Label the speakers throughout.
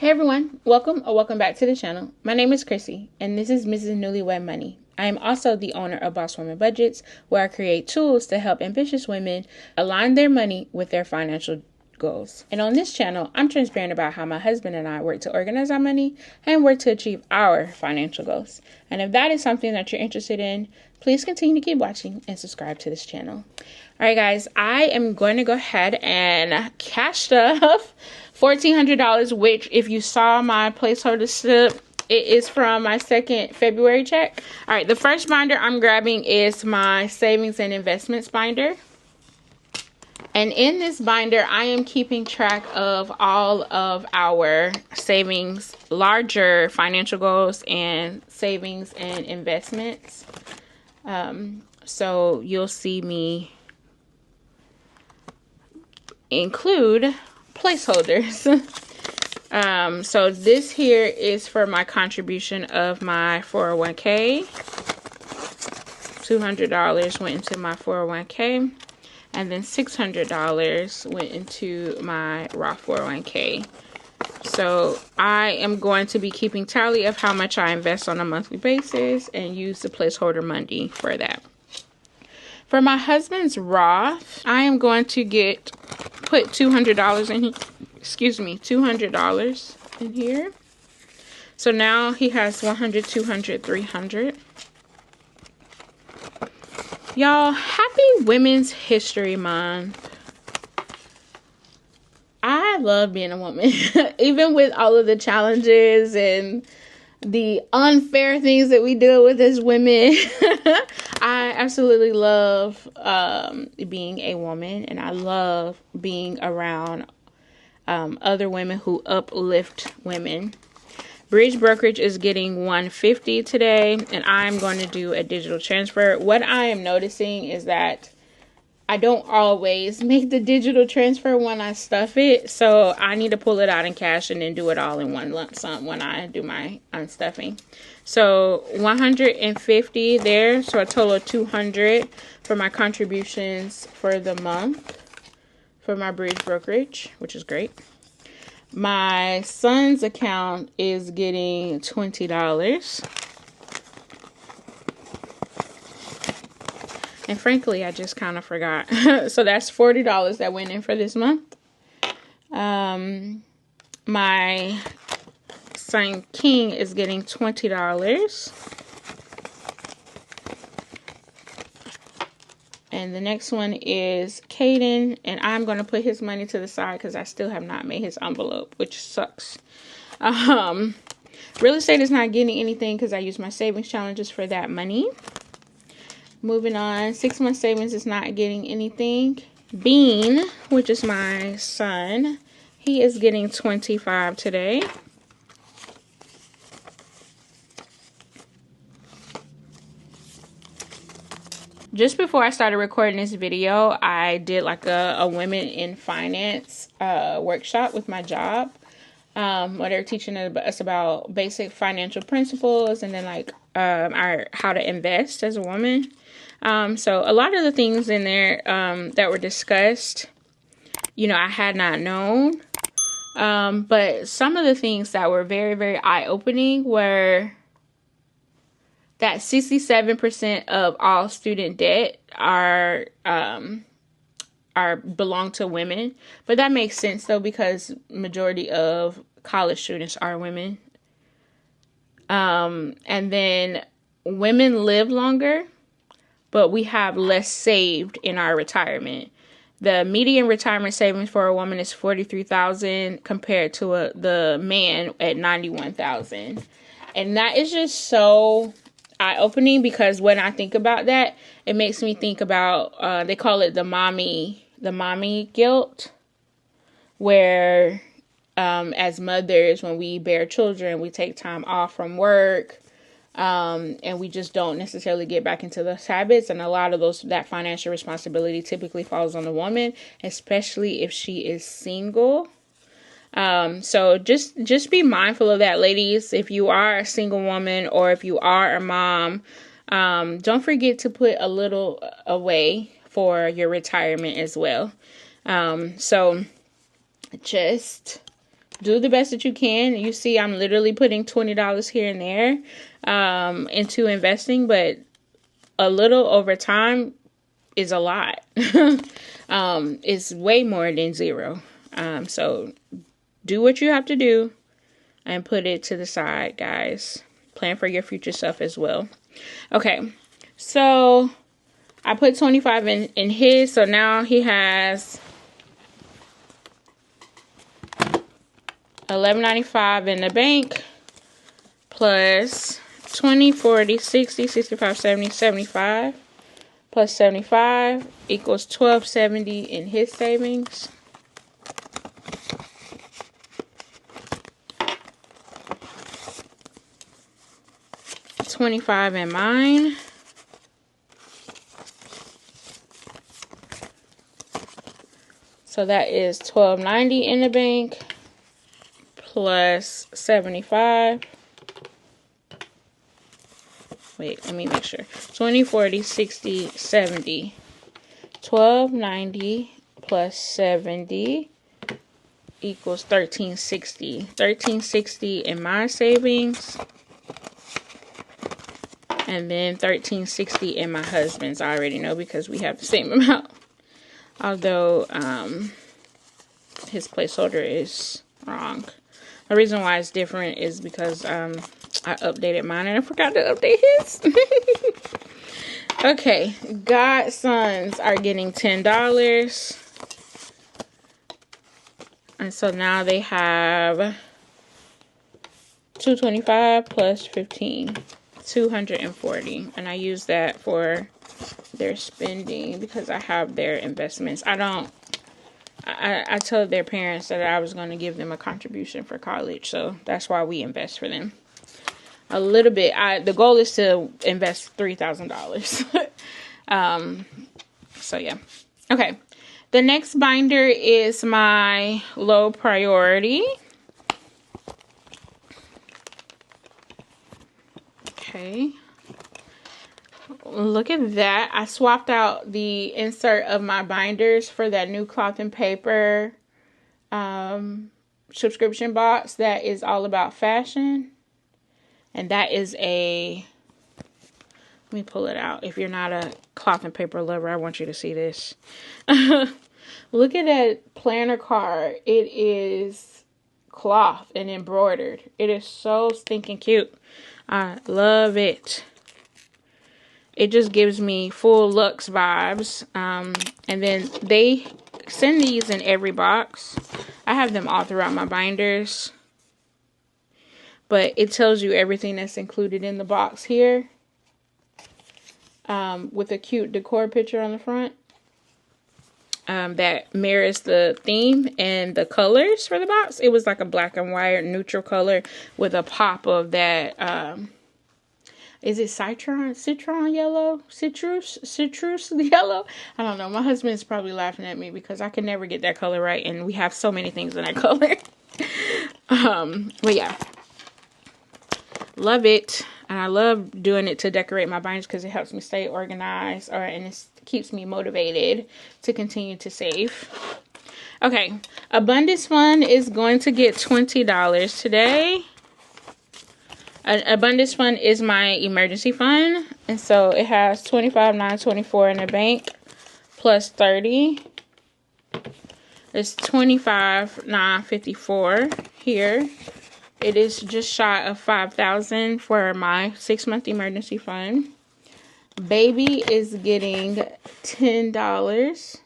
Speaker 1: Hey everyone, welcome or welcome back to the channel. My name is Chrissy, and this is Mrs. Newlywed Money. I am also the owner of Boss Woman Budgets, where I create tools to help ambitious women align their money with their financial goals. And on this channel, I'm transparent about how my husband and I work to organize our money and work to achieve our financial goals. And if that is something that you're interested in, please continue to keep watching and subscribe to this channel. All right, guys, I am going to go ahead and cash stuff $1,400, which if you saw my placeholder slip, it is from my second February check. All right, the first binder I'm grabbing is my savings and investments binder. And in this binder, I am keeping track of all of our savings, larger financial goals, and savings and investments. So you'll see me include placeholders. So this here is for my contribution of my 401k. $200 went into my 401k, and then $600 went into my Roth 401k. So I am going to be keeping tally of how much I invest on a monthly basis and use the placeholder money for that. For my husband's Roth, I am going to put $200 in. $200 in here. So now he has 100, 200, 300. Y'all, happy Women's History Month. I love being a woman, even with all of the challenges and the unfair things that we deal with as women. I absolutely love being a woman, and I love being around other women who uplift women. Bridge brokerage is getting $150 today, and I'm going to do a digital transfer. What I am noticing is that I don't always make the digital transfer when I stuff it, so I need to pull it out in cash and then do it all in one lump sum when I do my unstuffing. So $150 there, so a total of $200 for my contributions for the month for my bridge brokerage, which is great. My son's account is getting $20. And frankly, I just kind of forgot. So that's $40 that went in for this month. My son King is getting $20. And the next one is Caden, and I'm going to put his money to the side because I still have not made his envelope, which sucks. Real estate is not getting anything because I use my savings challenges for that money. Moving on, 6-month savings is not getting anything. Bean, which is my son, he is getting $25 today. Just before I started recording this video, I did like a women in finance workshop with my job, where they're teaching us about basic financial principles and then like how to invest as a woman. So a lot of the things in there that were discussed, you know, I had not known. But some of the things that were very, very eye-opening were that 67% of all student debt belong to women. But that makes sense though, because majority of college students are women. And then women live longer, but we have less saved in our retirement. The median retirement savings for a woman is $43,000 compared to the man at $91,000. And that is just so eye-opening, because when I think about that, it makes me think about they call it the mommy guilt, where as mothers, when we bear children, we take time off from work, and we just don't necessarily get back into those habits, and a lot of that financial responsibility typically falls on the woman, especially if she is single. So just be mindful of that, ladies. If you are a single woman or if you are a mom, don't forget to put a little away for your retirement as well. So just do the best that you can. You see, I'm literally putting $20 here and there into investing, but a little over time is a lot. It's way more than zero. So do what you have to do and put it to the side, guys. Plan for your future self as well. Okay, so I put 25 in his, so now he has $11.95 in the bank, plus 20, 40, 60, 65, 70, 75, plus 75 equals $12.70 in his savings. $25 in mine. So that is $12.90 in the bank, plus 75. Wait, let me make sure. 20, 40, 60, 70. $12.90 plus 70 equals $13.60. $13.60 in my savings. And then $13.60 in my husband's. I already know because we have the same amount. Although his placeholder is wrong. The reason why it's different is because I updated mine and I forgot to update his. Okay, godsons are getting $10. And so now they have $225 plus 15. $240, and I use that for their spending because I have their investments. I told their parents that I was going to give them a contribution for college, so that's why we invest for them a little bit. The goal is to invest $3,000. So yeah. Okay, the next binder is my low priority. Okay, look at that. I swapped out the insert of my binders for that new cloth and paper subscription box that is all about fashion. And that is let me pull it out. If you're not a cloth and paper lover, I want you to see this. Look at that planner card. It is cloth and embroidered. It is so stinking cute. I love it. It just gives me full Luxe vibes. And then they send these in every box. I have them all throughout my binders. But it tells you everything that's included in the box here. With a cute decor picture on the front. That mirrors the theme and the colors for the box. It was like a black and white neutral color with a pop of that, is it citron yellow? Citrus yellow? I don't know. My husband is probably laughing at me because I can never get that color right, and we have so many things in that color. But yeah. Love it. And I love doing it to decorate my binders because it helps me stay organized, and it keeps me motivated to continue to save. Okay, Abundance Fund is going to get $20 today. Abundance Fund is my emergency fund, and so it has $25,924 in the bank plus 30. It's $25,954 here. It is just shy of $5,000 for my 6-month emergency fund. Baby is getting $10.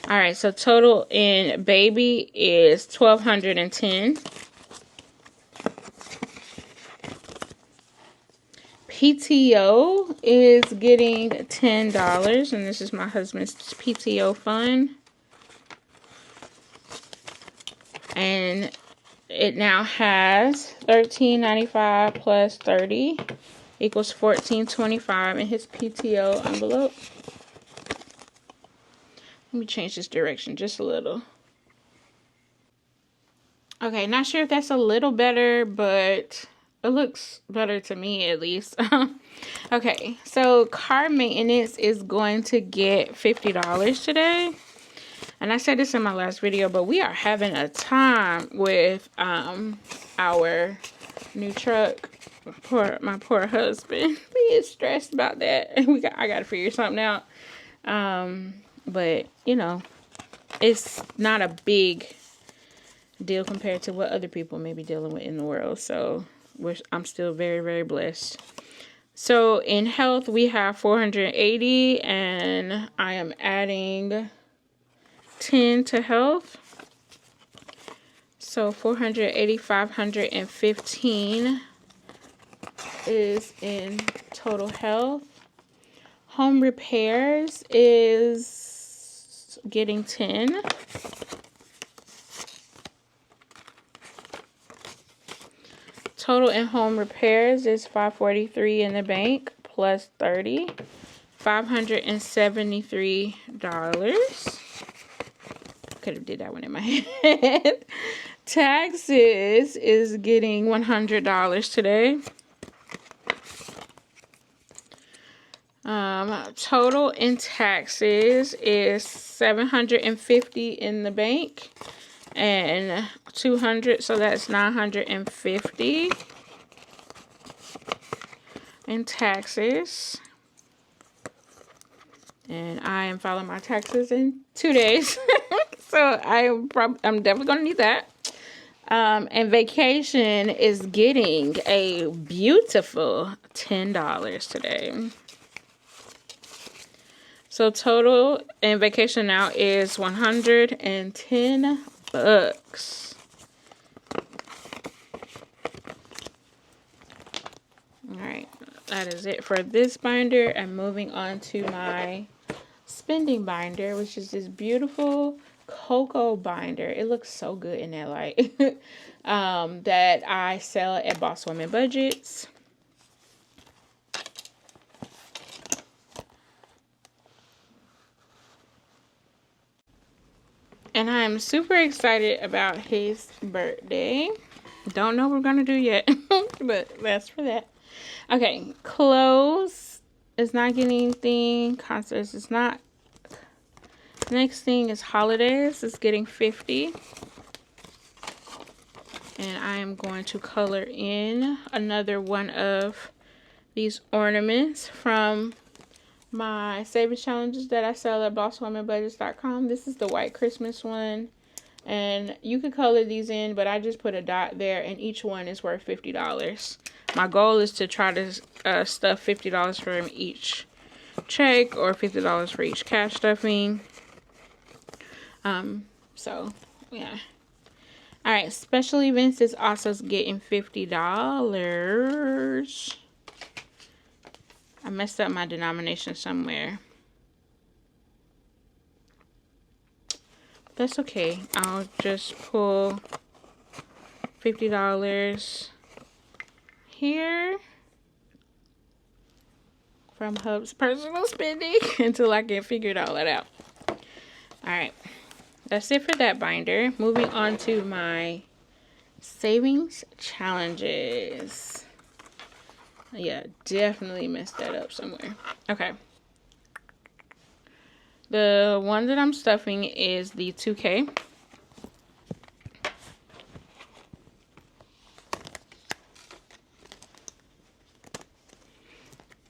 Speaker 1: All right, so total in baby is $1,210. PTO is getting $10, and this is my husband's PTO fund. And it now has $13.95 plus 30 equals $14.25 in his PTO envelope. Let me change this direction just a little. Okay, not sure if that's a little better, but It looks better to me, at least. Okay, so car maintenance is going to get $50 today. And I said this in my last video, but we are having a time with our new truck. My poor husband. He is stressed about that. I got to figure something out. But, you know, it's not a big deal compared to what other people may be dealing with in the world. So I'm still very, very blessed. So in health, we have 480, and I am adding 10 to health. So 480, 515 is in total health. Home repairs is getting 10. Total in home repairs is 543 in the bank plus 30, $573. Could have did that one in my head. Taxes is getting $100 today. Total in taxes is 750 in the bank and 200, so that's 950 in taxes. And I am filing my taxes in 2 days. So I'm definitely gonna need that. And vacation is getting a beautiful $10 today. So total in vacation now is $110. Alright, that is it for this binder. And moving on to my spending binder, which is this beautiful cocoa binder. It looks so good in that light. That I sell at Boss Woman Budgets. And I am super excited about his birthday. Don't know what we're gonna do yet, but that's for that. Okay, clothes is not getting anything. Concerts is not. Next thing is holidays. It's getting 50. And I am going to color in another one of these ornaments from my savings challenges that I sell at bosswomanbudgets.com. This is the white Christmas one. And you could color these in, but I just put a dot there, and each one is worth $50. My goal is to try to stuff $50 from each check or $50 for each cash stuffing. So yeah. All right, special events is also getting $50. I messed up my denomination somewhere. That's okay. I'll just pull $50 here from Hub's personal spending until I can figure all that out. All right. That's it for that binder. Moving on to my savings challenges. Yeah, definitely messed that up somewhere. Okay. The one that I'm stuffing is the 2K.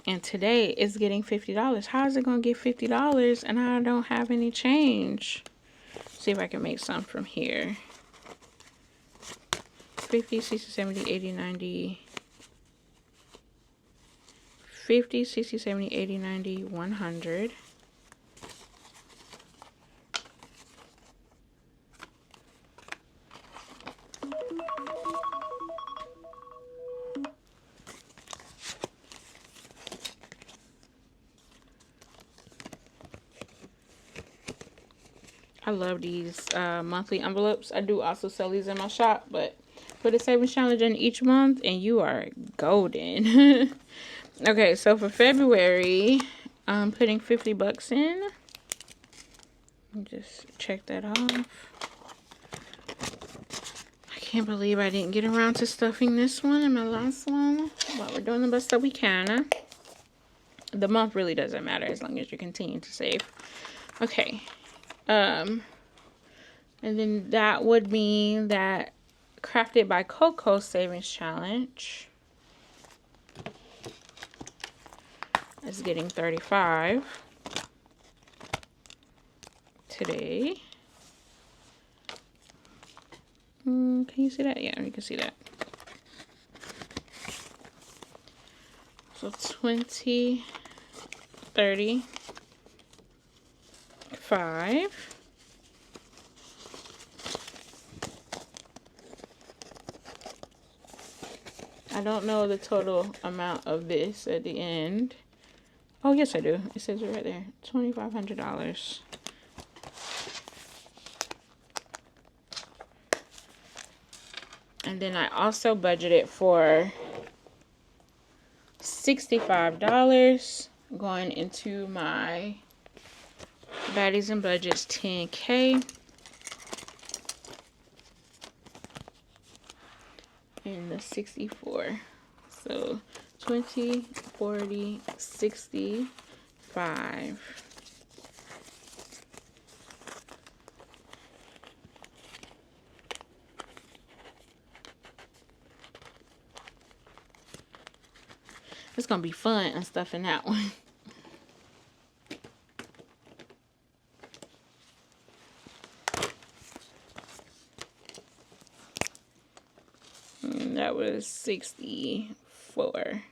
Speaker 1: And today it's getting $50. How is it going to get $50 and I don't have any change? See if I can make some from here. 50, 60, 70, 80, 90. 50, 60, 70, 80, 90, 100. I love these monthly envelopes. I do also sell these in my shop, but put a savings challenge in each month and you are golden. Okay, so for February, I'm putting $50 in. Just check that off. I Can't believe I didn't get around to stuffing this one and my last one. But we're doing the best that we can. The month really doesn't matter as long as you continue to save. Okay. And then that would mean that Crafted by Coco Savings Challenge is getting 35 today. Can you see that? Yeah, you can see that. So 20, 30, 5. I don't know the total amount of this at the end. Oh, yes, I do. It says it right there. $2,500. And then I also budgeted for $65 going into my Baddies and Budgets 10K. And the 64. So 20, 40, 65. It's gonna be fun and stuff in that one. And that was 64.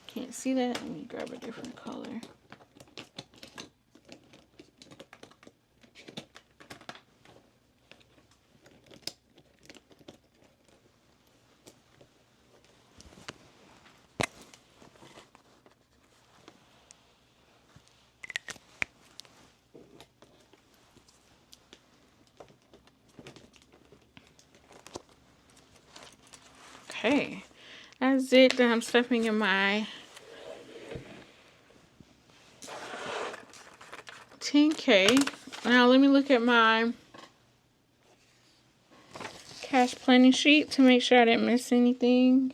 Speaker 1: Can't see that. Let me grab a different color. Okay, that's it that I'm stuffing in my 10K. Now let me look at my cash planning sheet to make sure I didn't miss anything.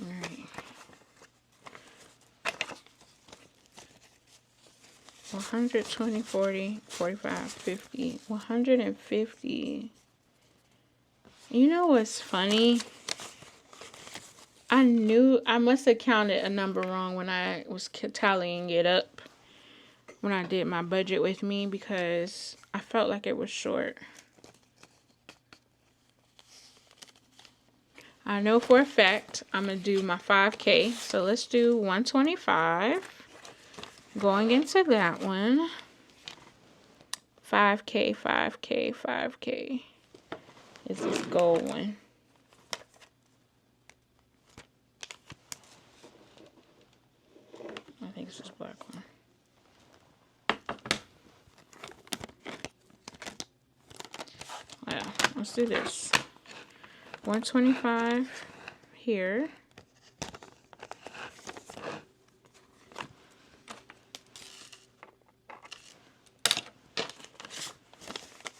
Speaker 1: Alright. 120, 40, 45, 50, 150. You know what's funny? I knew I must have counted a number wrong when I was tallying it up when I did my budget with me because I felt like it was short. I know for a fact I'm going to do my 5K. So let's do 125. Going into that one. 5K, 5K, 5K. Is this gold one. I think it's this black one. Yeah, let's do this. 125 here.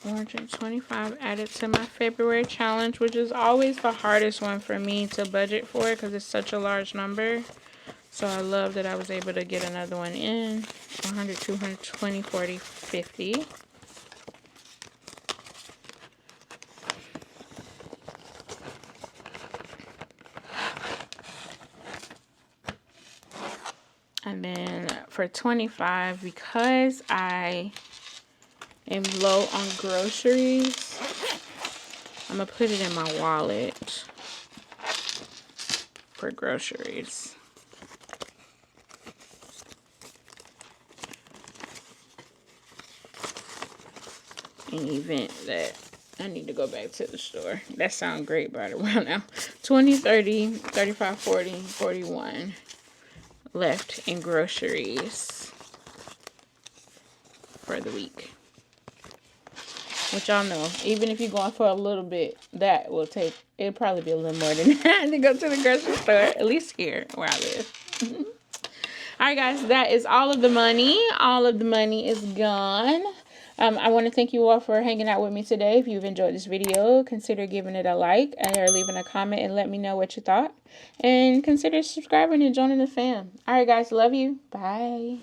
Speaker 1: $425 added to my February challenge, which is always the hardest one for me to budget for because it's such a large number. So I love that I was able to get another one in. 100, 220, 40, 50. And then for 25, because I am low on groceries, I'm going to put it in my wallet for groceries. In the event that I need to go back to the store. That sounds great right around now. 20, 30, 35, 40, 41 left in groceries for the week. Which y'all know, even if you're going for a little bit, that will take, it'll probably be a little more than that to go to the grocery store, at least here where I live. All right, guys, that is all of the money. All of the money is gone. I want to thank you all for hanging out with me today. If you've enjoyed this video, consider giving it a like or leaving a comment and let me know what you thought. And consider subscribing and joining the fam. All right, guys, love you. Bye.